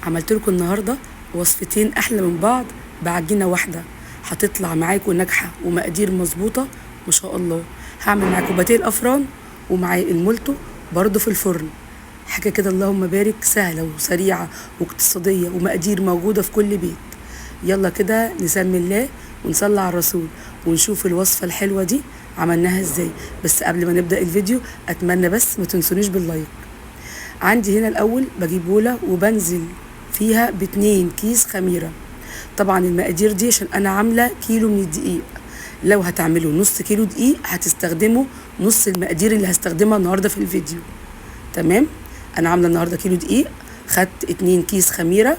عملت لكم النهارده وصفتين احلى من بعض بعجينه واحده، هتطلع معاكم ناجحه ومقادير مظبوطه ما شاء الله. هعمل معاكم باتيه الافران ومعاه المولتو برضو في الفرن. حاجه كده اللهم بارك، سهله وسريعه واقتصاديه ومقادير موجوده في كل بيت. يلا كده نسمي الله ونصلي على الرسول ونشوف الوصفه الحلوه دي عملناها ازاي. بس قبل ما نبدا الفيديو اتمنى بس ما تنسونيش باللايك. عندي هنا الاول بجيب بوله وبنزل فيها ب2 كيس خميره. طبعا المقادير دي عشان انا عامله كيلو من الدقيق، لو هتعملوا نص كيلو دقيق هتستخدموا نص المقادير اللي هستخدمها النهارده في الفيديو. تمام، انا عامله النهارده كيلو دقيق، خدت 2 كيس خميره،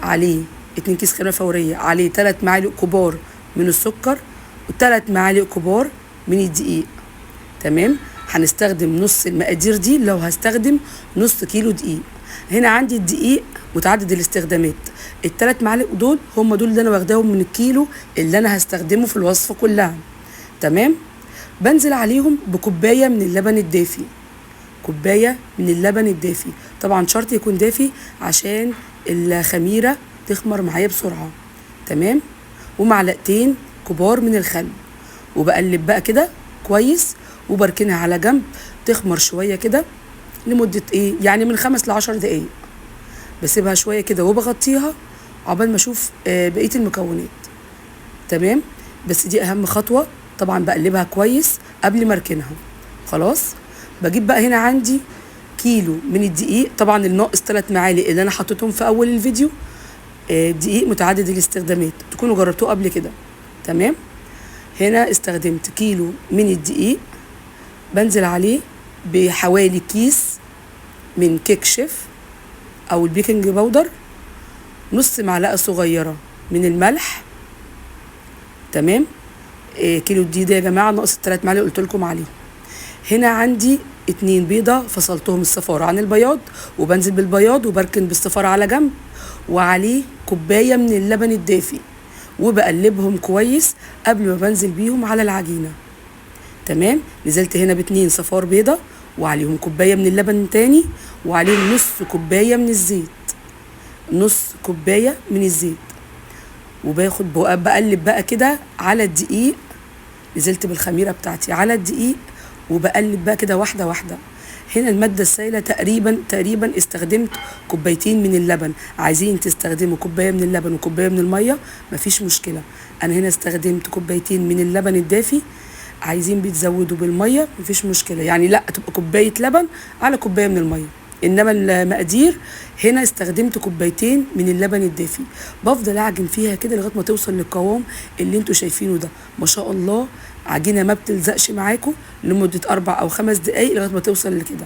عليه 2 كيس خميره فوريه، عليه 3 معالق كبار من السكر و3 معالق كبار من الدقيق. تمام، هنستخدم نص المقادير دي لو هستخدم نص كيلو دقيق. هنا عندي الدقيق متعدد الاستخدامات، ال3 معالق دول هم دول اللي انا واخداهم من الكيلو اللي انا هستخدمه في الوصفه كلها. تمام، بنزل عليهم بكوبايه من اللبن الدافي، كوبايه من اللبن الدافي. طبعا شرط يكون دافي عشان الخميره تخمر معايا بسرعه. تمام، ومعلقتين كبار من الخل، وبقلب بقى كده كويس وبركنها على جنب تخمر شويه كده لمده يعني من 5 ل10 دقايق. بسيبها شويه كده وبغطيها عقبال ما اشوف بقيه المكونات. تمام، بس دي اهم خطوه. طبعا بقلبها كويس قبل ما اركنها. خلاص، بجيب بقى هنا عندي كيلو من الدقيق. طبعا الناقص 3 معالق اللي انا حطيتهم في اول الفيديو دقيق متعدد الاستخدامات، تكونوا جربتوه قبل كده. تمام، هنا استخدمت كيلو من الدقيق، بنزل عليه بحوالي كيس من كيك شيف او البيكنج باودر، نص معلقه صغيره من الملح. تمام، كيلو الدقيق ده يا جماعه ناقص ال3 معالق قلت لكم عليهم. هنا عندي 2 بيضه فصلتهم الصفار عن البياض، وبنزل بالبياض وبركن بالصفار على جنب، وعليه كوبايه من اللبن الدافي، وبقلبهم كويس قبل ما بنزل بيهم على العجينه. تمام، نزلت هنا ب2 صفار بيضه وعليهم كوبايه من اللبن تاني، وعليهم نص كوبايه من الزيت، نص كوبايه من الزيت. وباخد بقلب بقى كده على الدقيق، نزلت بالخميره بتاعتي على الدقيق وبقلب بقى كده واحده واحده. هنا الماده السائله تقريبا استخدمت كوبايتين من اللبن. عايزين تستخدموا كوبايه من اللبن وكوبايه من الميه مفيش مشكله. انا هنا استخدمت كوبايتين من اللبن الدافي، عايزين بتزودوا بالميه مفيش مشكله، يعني لا تبقى كوبايه لبن على كوبايه من الميه. انما المقادير هنا استخدمت كوبايتين من اللبن الدافي. بفضل اعجن فيها كده لغايه ما توصل للقوام اللي انتوا شايفينه ده. ما شاء الله عجينه ما بتلزقش معاكم لمده 4 أو 5 دقايق لغايه ما توصل لكده.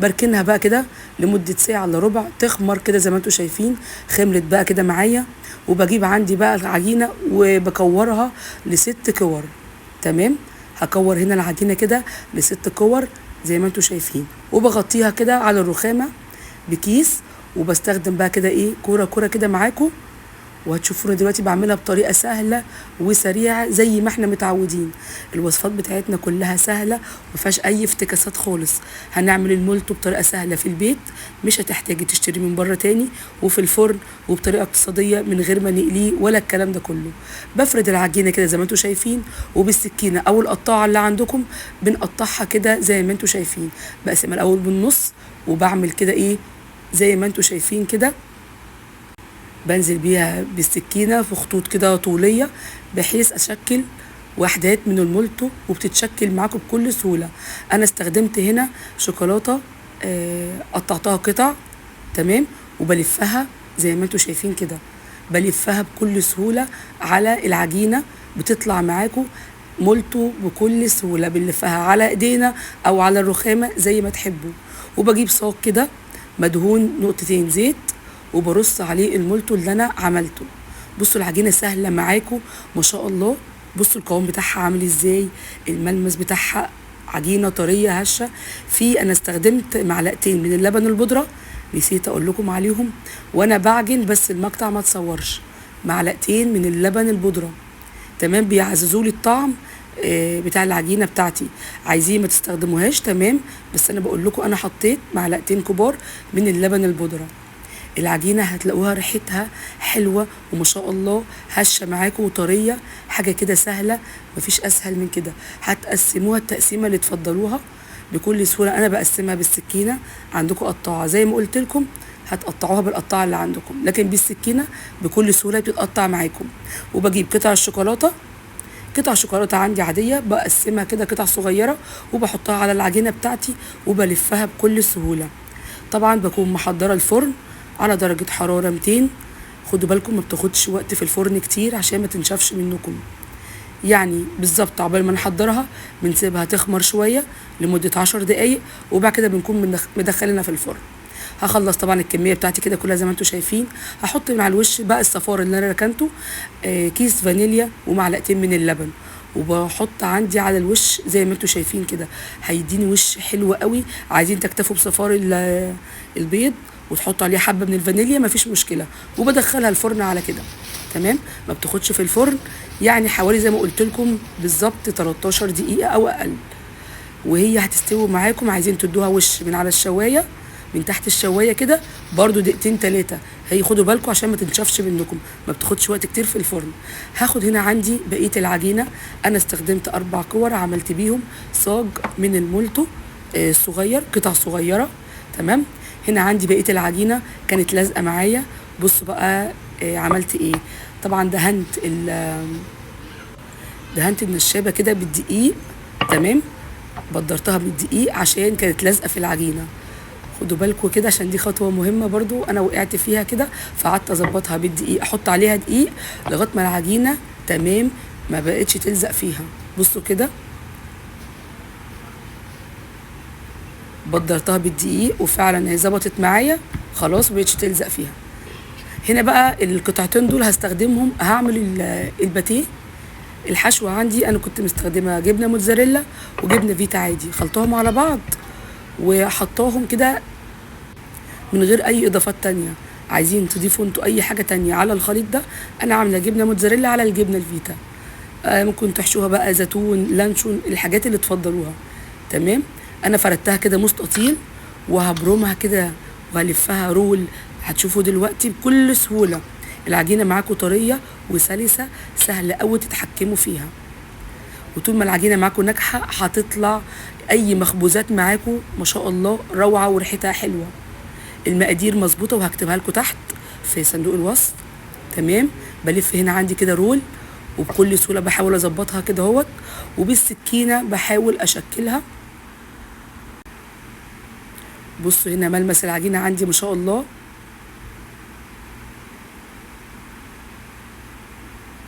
بركنها بقى كده لمده ساعه الا ربع تخمر كده زي ما انتوا شايفين. خمرت بقى كده معايا، وبجيب عندي بقى العجينه وبكورها ل6 كور. تمام، هكور هنا العجينه كده ل6 كور زي ما انتوا شايفين، وبغطيها كده على الرخامه بكيس، وبستخدم بقى كده كوره كوره كده معاكم. وهتشوفونا دلوقتي بعملها بطريقه سهله وسريعه زي ما احنا متعودين. الوصفات بتاعتنا كلها سهله ومفيهاش اي افتكاسات خالص. هنعمل المولتو بطريقه سهله في البيت، مش هتحتاجي تشتري من بره تاني، وفي الفرن وبطريقه اقتصاديه من غير ما نقليه ولا الكلام ده كله. بفرد العجينه كده زي ما انتوا شايفين، وبالسكينه او القطاعه اللي عندكم بنقطعها كده زي ما انتوا شايفين. بقسمها الاول بالنص وبعمل كده زي ما انتوا شايفين كده. بنزل بيها بالسكينه في خطوط كده طوليه بحيث اشكل وحدات من المولتو، وبتتشكل معاكم بكل سهوله. انا استخدمت هنا شوكولاته قطعتها قطع. تمام، وبلفها زي ما انتوا شايفين كده، بلفها بكل سهوله على العجينه، بتطلع معاكم مولتو بكل سهوله. بنلفها على ايدينا او على الرخامه زي ما تحبوا. وبجيب صاج كده مدهون نقطتين زيت وبرص عليه المولتو اللي انا عملته. بصوا العجينه سهله معاكم ما شاء الله. بصوا القوام بتاعها عامل ازاي، الملمس بتاعها عجينه طريه هشه. انا استخدمت معلقتين من اللبن البودره، نسيت اقول لكم عليهم وانا بعجن بس المقطع ما تصورش. معلقتين من اللبن البودره. تمام، بيعززوا لي الطعم بتاع العجينه بتاعتي. عايزين ما تستخدموهاش تمام، بس انا بقول لكم انا حطيت معلقتين كبار من اللبن البودره. العجينة هتلاقوها ريحتها حلوة وما شاء الله هشة معاكم وطرية، حاجة كده سهلة، مفيش أسهل من كده. هتقسموها التقسيمة اللي تفضلوها بكل سهولة. أنا بقسمها بالسكينة، عندكم قطاعة زي ما قلت لكم هتقطعوها بالقطاعة اللي عندكم، لكن بالسكينة بكل سهولة بتتقطع معاكم. وبجيب قطع الشوكولاتة، قطع شوكولاتة عندي عادية، بقسمها كده قطع صغيرة وبحطها على العجينة بتاعتي وبلفها بكل سهولة. طبعا بكون محضرة الفرن على درجة حرارة 200. خدوا بالكم ما بتاخدش وقت في الفرن كتير عشان ما تنشفش منكم، يعني بالظبط عقبال ما نحضرها بنسيبها تخمر شوية لمدة 10 دقايق، وبعد كده بنكون مدخلينها في الفرن. هخلص طبعا الكميه بتاعتي كده كلها زي ما انتم شايفين. هحط من على الوش بقى الصفار اللي انا ركنته، كيس فانيليا ومعلقتين من اللبن، وبحط عندي على الوش زي ما انتم شايفين كده، هيديني وش حلو قوي. عايزين تكتفوا بصفار البيض وتحطوا عليه حبه من الفانيليا مفيش مشكله، وبدخلها الفرن على كده. تمام، ما بتاخدش في الفرن يعني حوالي زي ما قلت لكم بالظبط 13 دقيقه او اقل، وهي هتستوي معاكم. عايزين تدوها وش من على الشوايه من تحت الشوايه كده برضو دقيقتين 3، خدوا بالكم عشان ما تنشفش منكم، ما بتاخدش وقت كتير في الفرن. هاخد هنا عندي بقيه العجينه، انا استخدمت 4 كور عملت بيهم صاج من المولتو صغير، قطع صغيره. تمام، هنا عندي بقيه العجينه كانت لازقه معايا. بصوا بقى عملت ايه. طبعا دهنت النشابه كده بالدقيق. تمام، بدرتها بالدقيق عشان كانت لازقه في العجينه. خدوا بالكم كده عشان دي خطوه مهمه برضو انا وقعت فيها كده، فقعدت اظبطها بالدقيق، احط عليها دقيق لغايه ما العجينه تمام ما بقتش تلزق فيها. بصوا كده بدرتها بالدقيق وفعلا هي ظبطت معايا خلاص مبقتش تلزق فيها. هنا بقى القطعتين دول هستخدمهم، هعمل الباتيه. الحشوه عندي انا كنت مستخدمه جبنه موتزاريلا وجبنه فيتا عادي، خلطهم على بعض وحطاهم كده من غير اي اضافات تانية. عايزين تضيفوا انتوا اي حاجه تانية على الخليط ده، انا عامله جبنه موتزاريلا على الجبنه الفيتا. ممكن تحشوها بقى زيتون، لانشون، الحاجات اللي تفضلوها. تمام، انا فردتها كده مستطيل وهبرمها كده وهلفها رول. هتشوفوا دلوقتي بكل سهوله العجينه معاكم طريه وسلسه، سهله قوي تتحكموا فيها. وطول ما العجينه معاكم ناجحه هتطلع اي مخبوزات معاكم ما شاء الله روعه وريحتها حلوه. المقادير مظبوطه وهكتبها لكم تحت في صندوق الوصف. تمام، بلف هنا عندي كده رول وبكل سهوله بحاول اظبطها كده اهوت، وبالسكينه بحاول اشكلها. بصوا هنا ملمس العجينه عندي ما شاء الله.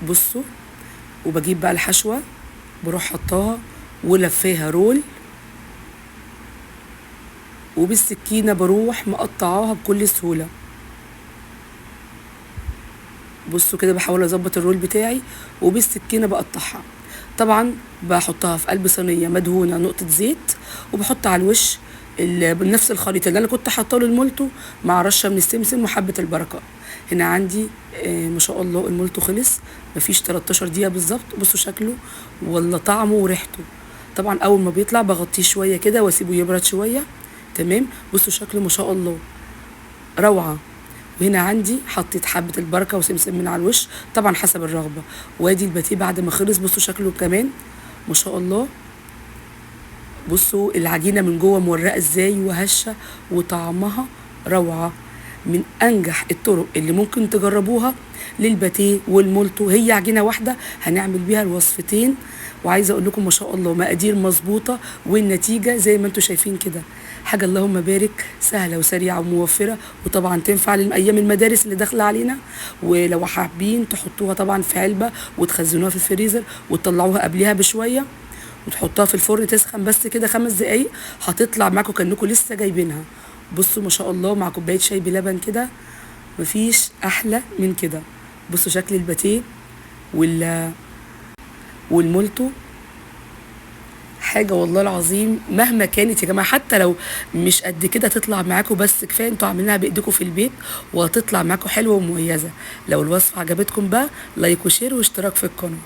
بصوا، وبجيب بقى الحشوه بروح حطاها ولفاها رول، وبالسكينه بروح مقطعاها بكل سهوله. بصوا كده بحاول اظبط الرول بتاعي وبالسكينه بقطعها. طبعا بحطها في قلب صينيه مدهونه نقطه زيت، وبحط على الوش بنفس الخليط اللي انا كنت حاطاه للمولتو مع رشه من السمسم وحبه البركه. هنا عندي ما شاء الله المولتو خلص مفيش 13 دقيقه بالظبط. بصوا شكله ولا طعمه وريحته. طبعا اول ما بيطلع بغطيه شويه كده واسيبه يبرد شويه. تمام، بصوا شكله ما شاء الله روعه. وهنا عندي حطيت حبه البركه وسمسم من على الوش طبعا حسب الرغبه. وادي الباتيه بعد ما خلص بصوا شكله كمان ما شاء الله. بصوا العجينه من جوه مورقه ازاي وهشه وطعمها روعه. من انجح الطرق اللي ممكن تجربوها للباتيه والمولتو، هي عجينه واحده هنعمل بيها الوصفتين. وعايزه اقول لكم ما شاء الله مقادير مظبوطه والنتيجه زي ما انتم شايفين كده، حاجه اللهم بارك سهله وسريعه وموفره، وطبعا تنفع لايام المدارس اللي داخله علينا. ولو حابين تحطوها طبعا في علبه وتخزنوها في الفريزر وتطلعوها قبلها بشويه وتحطوها في الفرن تسخن بس كده 5 دقايق، هتطلع معاكم كانكم لسه جايبينها. بصوا ما شاء الله مع كوبايه شاي بلبن كده مفيش احلى من كده. بصوا شكل الباتيه والمولتو حاجه والله العظيم مهما كانت يا جماعه، حتى لو مش قد كده تطلع معاكم، بس كفايه انتوا عاملينها بايديكم في البيت وهتطلع معاكم حلوه ومميزه. لو الوصفه عجبتكم بقى لايك وشير واشتراك في القناه.